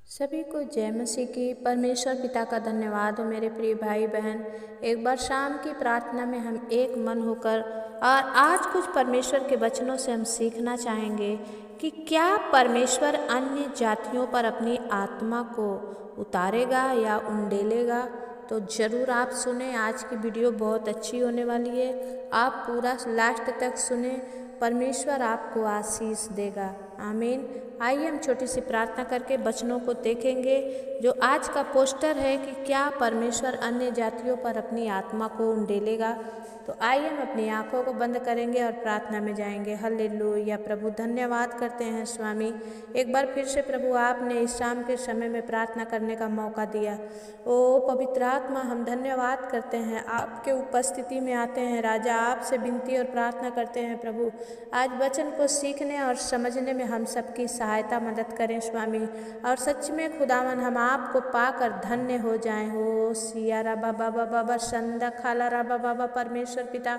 सभी को जय मसीह की। परमेश्वर पिता का धन्यवाद हो मेरे प्रिय भाई बहन। एक बार शाम की प्रार्थना में हम एक मन होकर और आज कुछ परमेश्वर के वचनों से हम सीखना चाहेंगे कि क्या परमेश्वर अन्य जातियों पर अपनी आत्मा को उतारेगा या उंडेलेगा। तो ज़रूर आप सुने, आज की वीडियो बहुत अच्छी होने वाली है। आप पूरा लास्ट तक सुने, परमेश्वर आपको आशीष देगा। आमीन। आइए हम छोटी सी प्रार्थना करके वचनों को देखेंगे। जो आज का पोस्टर है कि क्या परमेश्वर अन्य जातियों पर अपनी आत्मा को उंडेलेगा। तो आइए हम अपनी आंखों को बंद करेंगे और प्रार्थना में जाएंगे। हालेलुया। प्रभु धन्यवाद करते हैं स्वामी, एक बार फिर से प्रभु आपने इस शाम के समय में प्रार्थना करने का मौका दिया। ओ पवित्र आत्मा, हम धन्यवाद करते हैं, आपके उपस्थिति में आते हैं राजा, आपसे विनती और प्रार्थना करते हैं प्रभु आज वचन को सीखने और समझने में हम सबकी सहायता मदद करें स्वामी। और सच में खुदावन हम आपको पाकर धन्य हो जाएं। हो सिया राबा बाबा बाबा संदा खाला राबा बाबा। परमेश्वर पिता,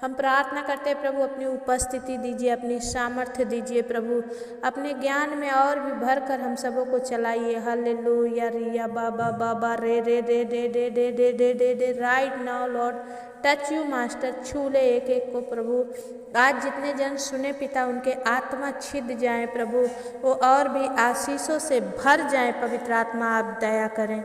हम प्रार्थना करते हैं प्रभु अपनी उपस्थिति दीजिए, अपनी सामर्थ्य दीजिए प्रभु, अपने ज्ञान में और भी भरकर हम सबों को चलाइए। हालेलुया रिया बाबा बाबा रे रे रे रे रे रे रे रे रे रे right now Lord touch you master, छू ले एक एक को प्रभु। आज जितने जन सुने पिता, उनके आत्मा छिद जाएं प्रभु, वो और भी आशीषों से भर जाएं। पवित्र आत्मा आप दया करें।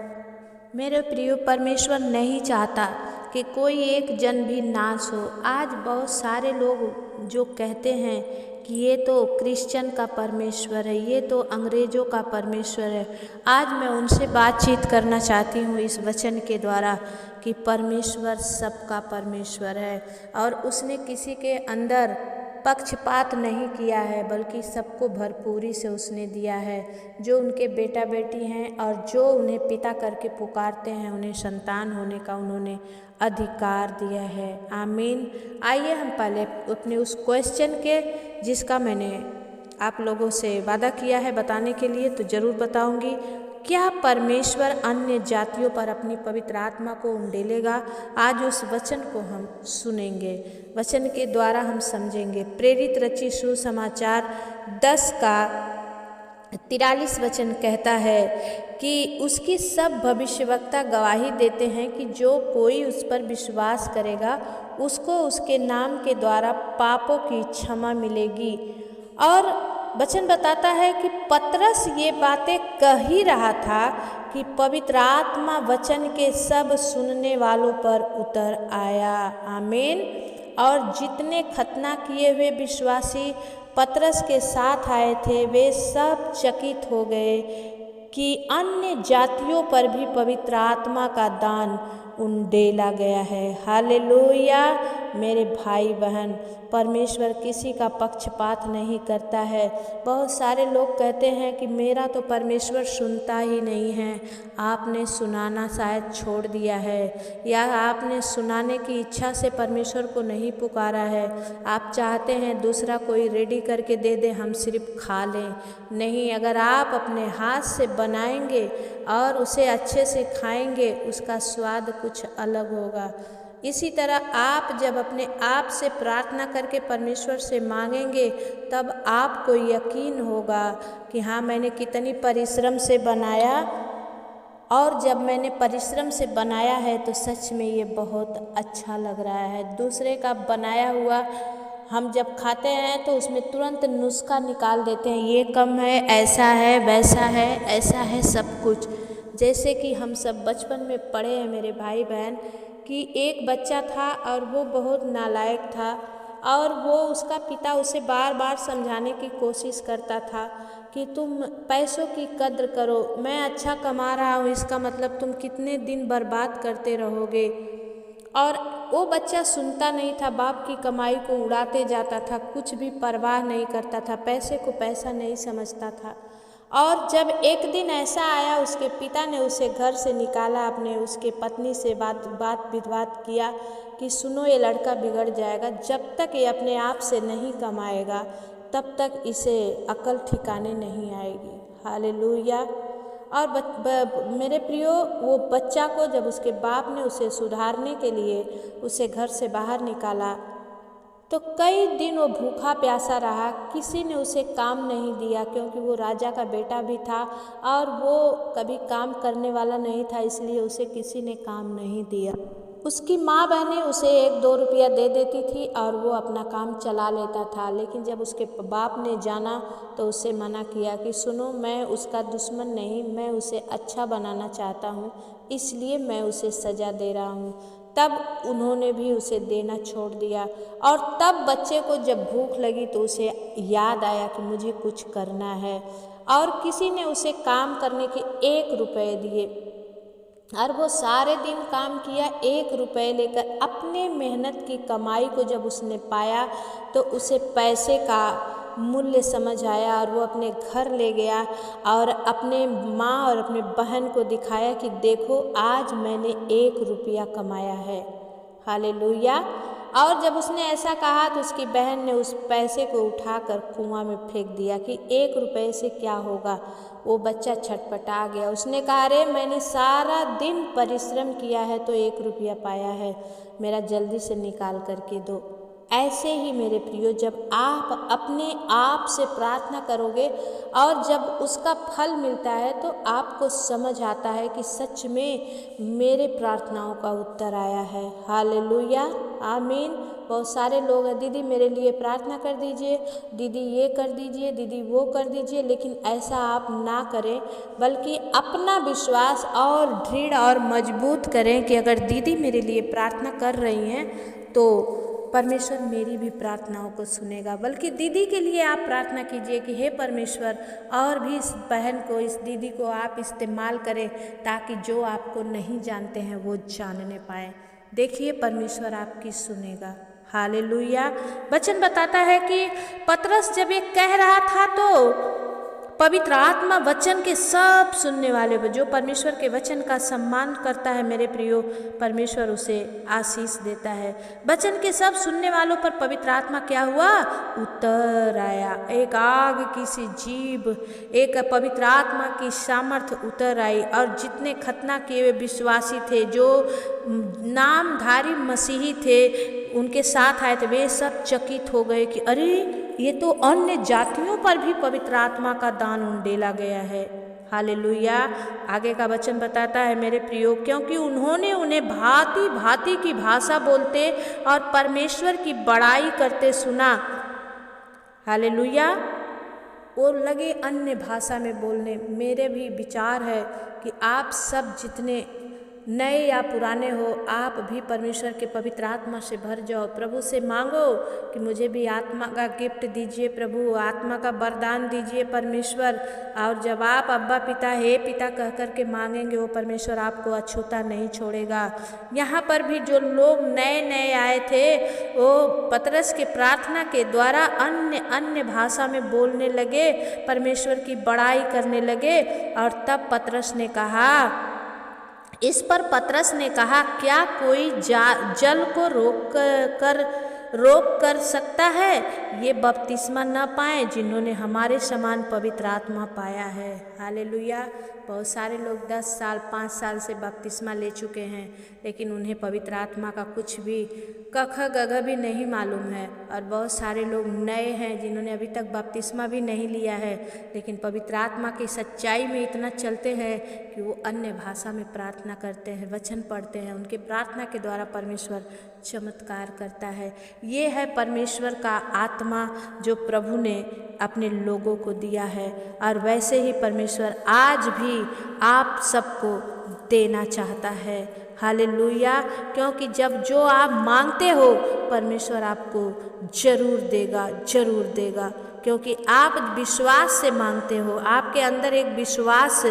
मेरे प्रिय परमेश्वर नहीं चाहता कि कोई एक जन भी नाश हो। आज बहुत सारे लोग जो कहते हैं कि ये तो क्रिश्चियन का परमेश्वर है, ये तो अंग्रेज़ों का परमेश्वर है, आज मैं उनसे बातचीत करना चाहती हूँ इस वचन के द्वारा कि परमेश्वर सबका परमेश्वर है और उसने किसी के अंदर पक्षपात नहीं किया है, बल्कि सबको भरपूरी से उसने दिया है। जो उनके बेटा बेटी हैं और जो उन्हें पिता करके पुकारते हैं, उन्हें संतान होने का उन्होंने अधिकार दिया है। आमीन। आइए हम पहले अपने उस क्वेश्चन के जिसका मैंने आप लोगों से वादा किया है बताने के लिए, तो ज़रूर बताऊंगी। क्या परमेश्वर अन्य जातियों पर अपनी पवित्र आत्मा को उंडेलेगा? आज उस वचन को हम सुनेंगे, वचन के द्वारा हम समझेंगे। प्रेरित रचित सुसमाचार 10 का 43 वचन कहता है कि उसकी सब भविष्यवक्ता गवाही देते हैं कि जो कोई उस पर विश्वास करेगा उसको उसके नाम के द्वारा पापों की क्षमा मिलेगी। और वचन बताता है कि पतरस ये बातें कह ही रहा था कि पवित्र आत्मा वचन के सब सुनने वालों पर उतर आया। आमीन। और जितने खतना किए हुए विश्वासी पतरस के साथ आए थे, वे सब चकित हो गए कि अन्य जातियों पर भी पवित्र आत्मा का दान उंडेला गया है। हालेलुया। मेरे भाई बहन, परमेश्वर किसी का पक्षपात नहीं करता है। बहुत सारे लोग कहते हैं कि मेरा तो परमेश्वर सुनता ही नहीं है। आपने सुनाना शायद छोड़ दिया है, या आपने सुनाने की इच्छा से परमेश्वर को नहीं पुकारा है। आप चाहते हैं दूसरा कोई रेडी करके दे दे, हम सिर्फ खा लें। नहीं, अगर आप अपने हाथ से बनाएंगे और उसे अच्छे से खाएंगे, उसका स्वाद कुछ अलग होगा। इसी तरह आप जब अपने आप से प्रार्थना करके परमेश्वर से मांगेंगे, तब आपको यकीन होगा कि हाँ, मैंने कितनी परिश्रम से बनाया, और जब मैंने परिश्रम से बनाया है तो सच में ये बहुत अच्छा लग रहा है। दूसरे का बनाया हुआ हम जब खाते हैं तो उसमें तुरंत नुस्खा निकाल देते हैं, ये कम है, ऐसा है, वैसा है, ऐसा है, सब कुछ। जैसे कि हम सब बचपन में पढ़े हैं मेरे भाई बहन कि एक बच्चा था और वो बहुत नालायक था, और वो उसका पिता उसे बार बार समझाने की कोशिश करता था कि तुम पैसों की कद्र करो, मैं अच्छा कमा रहा हूँ, इसका मतलब तुम कितने दिन बर्बाद करते रहोगे। और वो बच्चा सुनता नहीं था, बाप की कमाई को उड़ाते जाता था, कुछ भी परवाह नहीं करता था, पैसे को पैसा नहीं समझता था। और जब एक दिन ऐसा आया, उसके पिता ने उसे घर से निकाला, अपने उसके पत्नी से बात विवाद किया कि सुनो, ये लड़का बिगड़ जाएगा, जब तक ये अपने आप से नहीं कमाएगा तब तक इसे अकल ठिकाने नहीं आएगी। हालेलुया। और मेरे प्रियो, वो बच्चा को जब उसके बाप ने उसे सुधारने के लिए उसे घर से बाहर निकाला, तो कई दिन वो भूखा प्यासा रहा, किसी ने उसे काम नहीं दिया, क्योंकि वो राजा का बेटा भी था और वो कभी काम करने वाला नहीं था, इसलिए उसे किसी ने काम नहीं दिया। उसकी माँ बहनें उसे 1-2 रुपया दे देती थी और वो अपना काम चला लेता था। लेकिन जब उसके बाप ने जाना तो उससे मना किया कि सुनो, मैं उसका दुश्मन नहीं, मैं उसे अच्छा बनाना चाहता हूँ, इसलिए मैं उसे सज़ा दे रहा हूँ। तब उन्होंने भी उसे देना छोड़ दिया। और तब बच्चे को जब भूख लगी तो उसे याद आया कि मुझे कुछ करना है, और किसी ने उसे काम करने के 1 रुपये दिए और वो सारे दिन काम किया 1 रुपये लेकर। अपने मेहनत की कमाई को जब उसने पाया तो उसे पैसे का मूल्य समझ आया और वो अपने घर ले गया और अपने माँ और अपने बहन को दिखाया कि देखो, आज मैंने 1 रुपया कमाया है। हालेलुया। और जब उसने ऐसा कहा तो उसकी बहन ने उस पैसे को उठाकर कुआं में फेंक दिया कि 1 रुपये से क्या होगा। वो बच्चा छटपटा गया। उसने कहा, अरे मैंने सारा दिन परिश्रम किया है तो 1 रुपया पाया है, मेरा जल्दी से निकाल करके दो। ऐसे ही मेरे प्रियो, जब आप अपने आप से प्रार्थना करोगे और जब उसका फल मिलता है तो आपको समझ आता है कि सच में मेरे प्रार्थनाओं का उत्तर आया है। हालेलुया, आमीन। बहुत सारे लोग हैं, दीदी मेरे लिए प्रार्थना कर दीजिए, दीदी ये कर दीजिए, दीदी वो कर दीजिए, लेकिन ऐसा आप ना करें, बल्कि अपना विश्वास और दृढ़ और मजबूत करें कि अगर दीदी मेरे लिए प्रार्थना कर रही हैं तो परमेश्वर मेरी भी प्रार्थनाओं को सुनेगा। बल्कि दीदी के लिए आप प्रार्थना कीजिए कि हे परमेश्वर, और भी इस बहन को, इस दीदी को आप इस्तेमाल करें ताकि जो आपको नहीं जानते हैं वो जानने पाए। देखिए, परमेश्वर आपकी सुनेगा। हालेलुया। वचन बताता है कि पतरस जब ये कह रहा था तो पवित्र आत्मा वचन के सब सुनने वाले पर, जो परमेश्वर के वचन का सम्मान करता है मेरे प्रियो, परमेश्वर उसे आशीष देता है। वचन के सब सुनने वालों पर पवित्र आत्मा क्या हुआ? उतर आया। एक आग की सी जीभ, एक पवित्र आत्मा की सामर्थ उतर आई और जितने खतना किए हुए विश्वासी थे, जो नामधारी मसीही थे, उनके साथ आए थे, वे सब चकित हो गए कि अरे, ये तो अन्य जातियों पर भी पवित्र आत्मा का दान उंडेला गया है। हालेलुया। आगे का वचन बताता है मेरे प्रियो, क्योंकि उन्होंने उन्हें भांति भांति की भाषा बोलते और परमेश्वर की बड़ाई करते सुना। हालेलुया। वो लगे अन्य भाषा में बोलने। मेरे भी विचार है कि आप सब जितने नए या पुराने हो, आप भी परमेश्वर के पवित्र आत्मा से भर जाओ। प्रभु से मांगो कि मुझे भी आत्मा का गिफ्ट दीजिए प्रभु, आत्मा का वरदान दीजिए परमेश्वर। और जब आप अब्बा पिता, हे पिता कह कर के मांगेंगे, वो परमेश्वर आपको अछूता नहीं छोड़ेगा। यहाँ पर भी जो लोग नए नए आए थे, वो पतरस के प्रार्थना के द्वारा अन्य भाषा में बोलने लगे, परमेश्वर की बड़ाई करने लगे। और तब पतरस ने कहा, इस पर पतरस ने कहा, क्या कोई जल को रोक कर सकता है? ये बपतिस्मा न पाए जिन्होंने हमारे समान पवित्र आत्मा पाया है। हालेलुया। बहुत सारे लोग 10 साल 5 साल से बपतिस्मा ले चुके हैं, लेकिन उन्हें पवित्र आत्मा का कुछ भी कख गघ भी नहीं मालूम है। और बहुत सारे लोग नए हैं जिन्होंने अभी तक बपतिस्मा भी नहीं लिया है, लेकिन पवित्र आत्मा की सच्चाई में इतना चलते हैं कि वो अन्य भाषा में प्रार्थना करते हैं, वचन पढ़ते हैं। उनके प्रार्थना के द्वारा परमेश्वर चमत्कार करता है। ये है परमेश्वर का आत्मा जो प्रभु ने अपने लोगों को दिया है। और वैसे ही परमेश्वर आज भी आप सबको देना चाहता है। हालेलुया। क्योंकि जब जो आप मांगते हो, परमेश्वर आपको जरूर देगा, जरूर देगा। क्योंकि आप विश्वास से मांगते हो। आपके अंदर एक विश्वास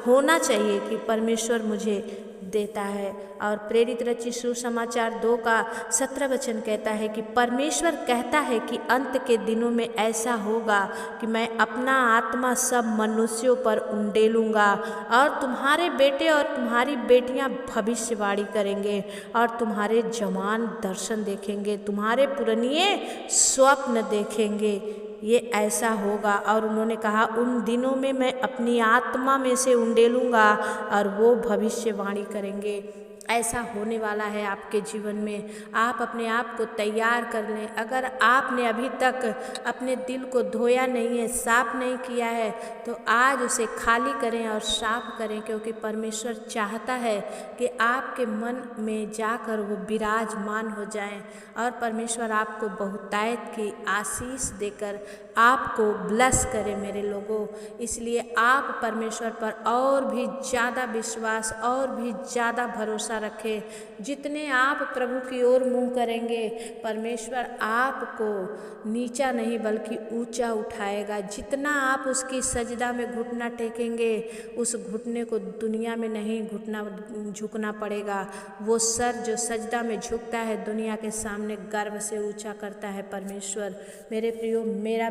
होना चाहिए कि परमेश्वर मुझे देता है। और प्रेरित रचित सुसमाचार 2 का 17 वचन कहता है कि परमेश्वर कहता है कि अंत के दिनों में ऐसा होगा कि मैं अपना आत्मा सब मनुष्यों पर उंडेलूँगा, और तुम्हारे बेटे और तुम्हारी बेटियां भविष्यवाणी करेंगे, और तुम्हारे जवान दर्शन देखेंगे, तुम्हारे पुरनिये स्वप्न देखेंगे। ये ऐसा होगा। और उन्होंने कहा, उन दिनों में मैं अपनी आत्मा में से उंडेलूँगा और वो भविष्यवाणी करेंगे। ऐसा होने वाला है आपके जीवन में। आप अपने आप को तैयार कर लें। अगर आपने अभी तक अपने दिल को धोया नहीं है, साफ नहीं किया है, तो आज उसे खाली करें और साफ करें, क्योंकि परमेश्वर चाहता है कि आपके मन में जाकर वो विराजमान हो जाएं और परमेश्वर आपको बहुतायत की आशीष देकर आपको ब्लेस करे मेरे लोगों। इसलिए आप परमेश्वर पर और भी ज़्यादा विश्वास और भी ज़्यादा भरोसा रखें। जितने आप प्रभु की ओर मुँह करेंगे, परमेश्वर आपको नीचा नहीं बल्कि ऊंचा उठाएगा। जितना आप उसकी सजदा में घुटना टेकेंगे, उस घुटने को दुनिया में नहीं झुकना पड़ेगा। वो सर जो सजदा में झुकता है, दुनिया के सामने गर्व से ऊंचा करता है परमेश्वर। मेरे प्रियो,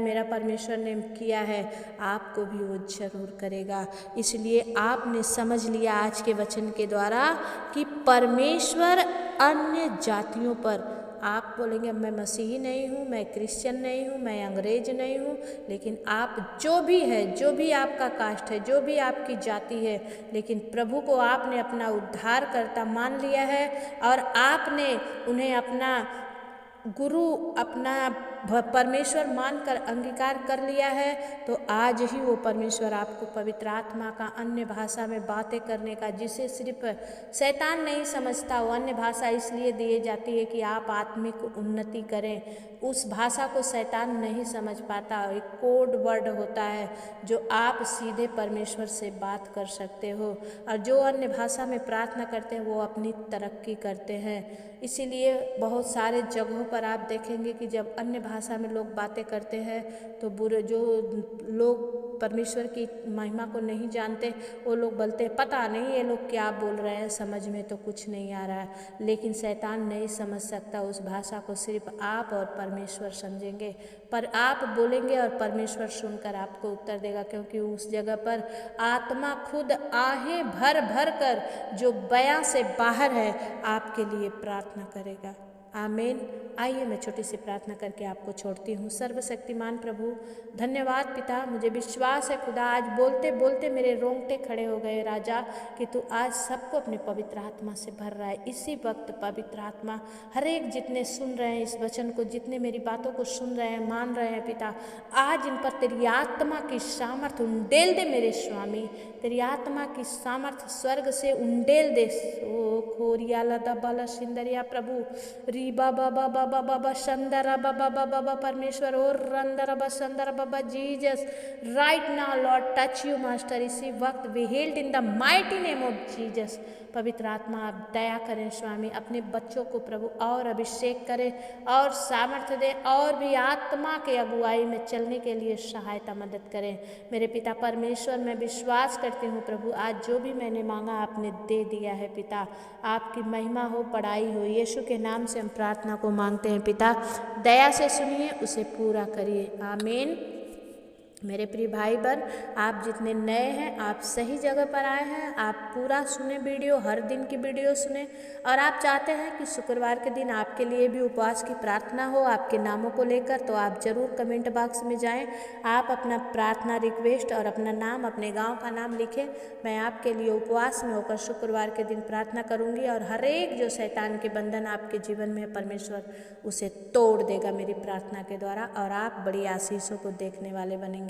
मेरा परमेश्वर ने किया है, आपको भी वो जरूर करेगा। इसलिए आपने समझ लिया आज के वचन के द्वारा कि परमेश्वर अन्य जातियों पर, आप बोलेंगे मैं मसीही नहीं हूँ, मैं क्रिश्चियन नहीं हूँ, मैं अंग्रेज नहीं हूँ, लेकिन आप जो भी है, जो भी आपका कास्ट है, जो भी आपकी जाति है, लेकिन प्रभु को आपने अपना उद्धारकर्ता मान लिया है और आपने उन्हें अपना गुरु, अपना परमेश्वर मानकर अंगीकार कर लिया है, तो आज ही वो परमेश्वर आपको पवित्र आत्मा का अन्य भाषा में बातें करने का, जिसे सिर्फ शैतान नहीं समझता, वो अन्य भाषा इसलिए दी जाती है कि आप आत्मिक उन्नति करें। उस भाषा को शैतान नहीं समझ पाता। एक कोड वर्ड होता है जो आप सीधे परमेश्वर से बात कर सकते हो, और जो अन्य भाषा में प्रार्थना करते हैं वो अपनी तरक्की करते हैं। इसीलिए बहुत सारे जगहों पर आप देखेंगे कि जब अन्य भाषा में लोग बातें करते हैं तो बुरे जो लोग परमेश्वर की महिमा को नहीं जानते, वो लोग बोलते हैं पता नहीं ये लोग क्या बोल रहे हैं, समझ में तो कुछ नहीं आ रहा है। लेकिन शैतान नहीं समझ सकता, उस भाषा को सिर्फ आप और परमेश्वर समझेंगे। पर आप बोलेंगे और परमेश्वर सुनकर आपको उत्तर देगा, क्योंकि उस जगह पर आत्मा खुद आहें भर भर कर जो बयां से बाहर है आपके लिए प्रार्थना करेगा। आमीन। आइए मैं छोटी सी प्रार्थना करके आपको छोड़ती हूँ। सर्वशक्तिमान प्रभु, धन्यवाद पिता, मुझे विश्वास है खुदा, आज बोलते बोलते मेरे रोंगटे खड़े हो गए राजा, कि तू आज सबको अपने पवित्र आत्मा से भर रहा है। इसी वक्त पवित्र आत्मा हर एक जितने सुन रहे हैं इस वचन को, जितने मेरी बातों को सुन रहे हैं, मान रहे हैं पिता, आज इन पर तेरी आत्मा की सामर्थ उंडेल दे मेरे स्वामी, तेरी आत्मा की सामर्थ स्वर्ग से उंडेल दे। ओ खोरिया लदा बाला सिंदरिया प्रभु, री बाबा बाबा बाबा बाबा संदरा बाबा बाबा बाबा परमेश्वर, और रंदरा बा संदरा बाबा Jesus, right now Lord touch you master. इसी वक्त we healed in the mighty name of Jesus. पवित्र आत्मा आप दया करें स्वामी, अपने बच्चों को प्रभु और अभिषेक करें और सामर्थ्य दें, और भी आत्मा के अगुवाई में चलने के लिए सहायता मदद करें। मेरे पिता परमेश्वर, मैं विश्वास करती हूँ प्रभु, आज जो भी मैंने मांगा आपने दे दिया है पिता। आपकी महिमा हो, बड़ाई हो, यीशु के नाम से हम प्रार्थना को मांगते हैं पिता। दया से सुनिए, उसे पूरा करिए। आमीन। मेरे प्रिय भाई बहन, आप जितने नए हैं आप सही जगह पर आए हैं। आप पूरा सुने वीडियो, हर दिन की वीडियो सुने, और आप चाहते हैं कि शुक्रवार के दिन आपके लिए भी उपवास की प्रार्थना हो आपके नामों को लेकर, तो आप ज़रूर कमेंट बॉक्स में जाएं। आप अपना प्रार्थना रिक्वेस्ट और अपना नाम, अपने गांव का नाम लिखें। मैं आपके लिए उपवास में होकर शुक्रवार के दिन प्रार्थना करूंगी, और हर एक जो शैतान के बंधन आपके जीवन में है, परमेश्वर उसे तोड़ देगा मेरी प्रार्थना के द्वारा, और आप बड़ी आशीषों को देखने वाले बनेंगे।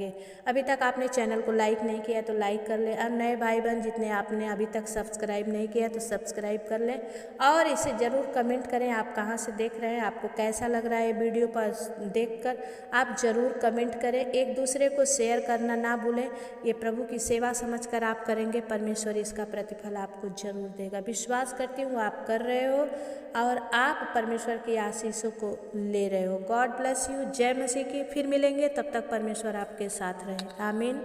अभी तक आपने चैनल को लाइक नहीं किया तो लाइक कर ले, और नए भाई बहन जितने आपने अभी तक सब्सक्राइब नहीं किया तो सब्सक्राइब कर लें, और इसे ज़रूर कमेंट करें आप कहाँ से देख रहे हैं, आपको कैसा लग रहा है वीडियो पर देखकर, आप ज़रूर कमेंट करें। एक दूसरे को शेयर करना ना भूलें, ये प्रभु की सेवा समझकर आप करेंगे, परमेश्वर इसका प्रतिफल आपको जरूर देगा। विश्वास करती हूँ आप कर रहे हो और आप परमेश्वर की आशीषों को ले रहे हो। God bless you. जय मसीह की। फिर मिलेंगे, तब तक परमेश्वर आपके साथ रहे। आमीन।